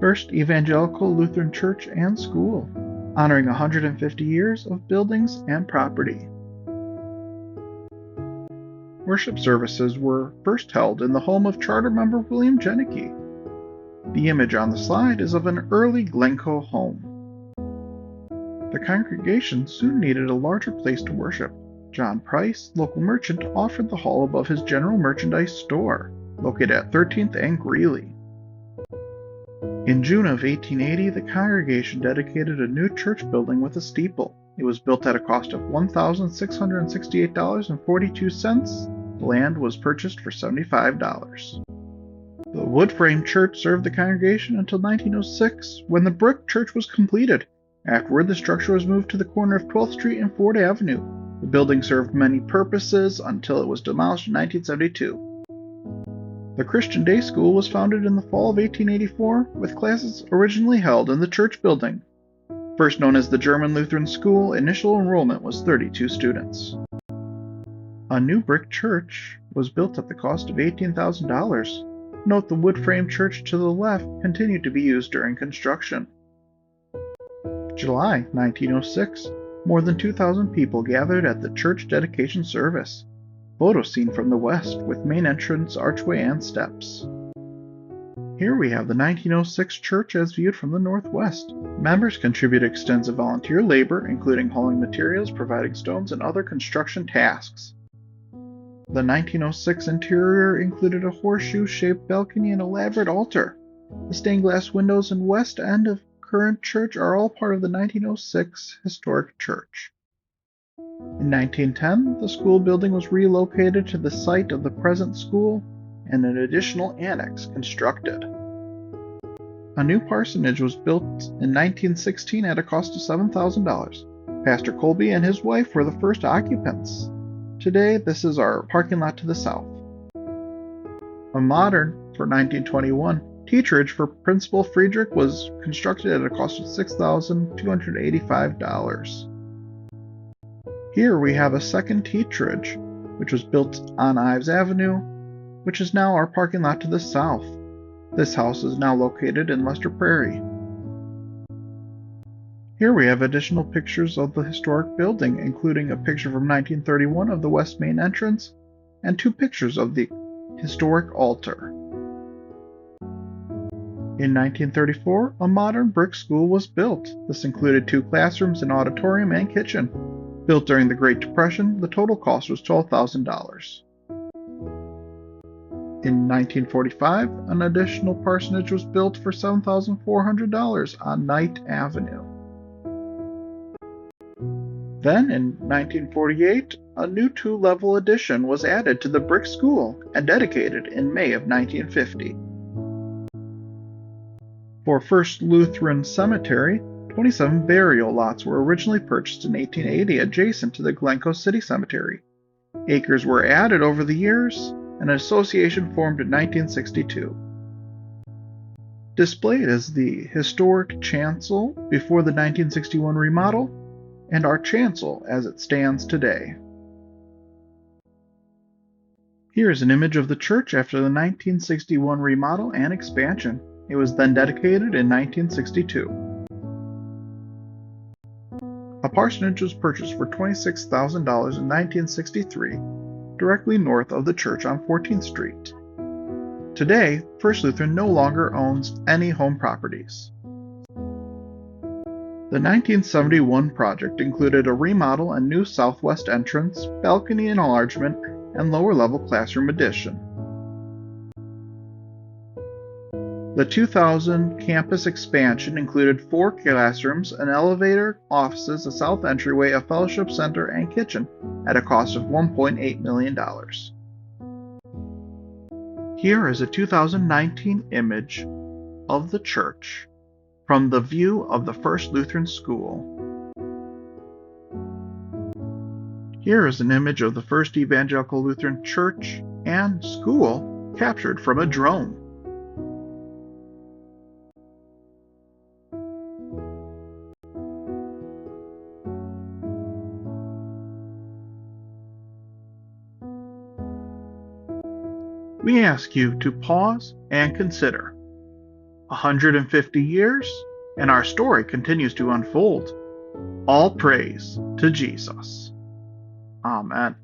First Evangelical Lutheran Church and School, honoring 150 years of buildings and property. Worship services were first held in the home of charter member William Jenneke. The image on the slide is of an early Glencoe home. The congregation soon needed a larger place to worship. John Price, local merchant, offered the hall above his general merchandise store, located at 13th and Greeley. In June of 1880, the congregation dedicated a new church building with a steeple. It was built at a cost of $1,668.42. The land was purchased for $75. The wood frame church served the congregation until 1906, when the brick church was completed. Afterward, the structure was moved to the corner of 12th Street and Ford Avenue. The building served many purposes until it was demolished in 1972. The Christian Day School was founded in the fall of 1884, with classes originally held in the church building. First known as the German Lutheran School, initial enrollment was 32 students. A new brick church was built at the cost of $18,000. Note the wood frame church to the left continued to be used during construction. July 1906, more than 2,000 people gathered at the church dedication service. Photo seen from the west with main entrance, archway, and steps. Here we have the 1906 church as viewed from the northwest. Members contribute extensive volunteer labor, including hauling materials, providing stones, and other construction tasks. The 1906 interior included a horseshoe-shaped balcony and elaborate altar. The stained glass windows and west end of current church are all part of the 1906 historic church. In 1910, the school building was relocated to the site of the present school and an additional annex constructed. A new parsonage was built in 1916 at a cost of $7,000. Pastor Colby and his wife were the first occupants. Today, this is our parking lot to the south. A modern, for 1921, teacherage for Principal Friedrich was constructed at a cost of $6,285. Here we have a second teacherage, which was built on Ives Avenue, which is now our parking lot to the south. This house is now located in Lester Prairie. Here we have additional pictures of the historic building, including a picture from 1931 of the west main entrance and two pictures of the historic altar. In 1934, a modern brick school was built. This included 2 classrooms, an auditorium, and kitchen. Built during the Great Depression, the total cost was $12,000. In 1945, an additional parsonage was built for $7,400 on Knight Avenue. Then, in 1948, a new 2-level addition was added to the brick school and dedicated in May of 1950. For First Lutheran Cemetery, 27 burial lots were originally purchased in 1880 adjacent to the Glencoe City Cemetery. Acres were added over the years, and an association formed in 1962. Displayed is the historic chancel before the 1961 remodel, and our chancel as it stands today. Here is an image of the church after the 1961 remodel and expansion. It was then dedicated in 1962. A parsonage was purchased for $26,000 in 1963, directly north of the church on 14th Street. Today, First Lutheran no longer owns any home properties. The 1971 project included a remodel and new southwest entrance, balcony enlargement, and lower-level classroom addition. The 2000 campus expansion included 4 classrooms, an elevator, offices, a south entryway, a fellowship center, and kitchen at a cost of $1.8 million. Here is a 2019 image of the church from the view of the First Lutheran School. Here is an image of the First Evangelical Lutheran Church and School captured from a drone. We ask you to pause and consider. 150 years, and our story continues to unfold. All praise to Jesus. Amen.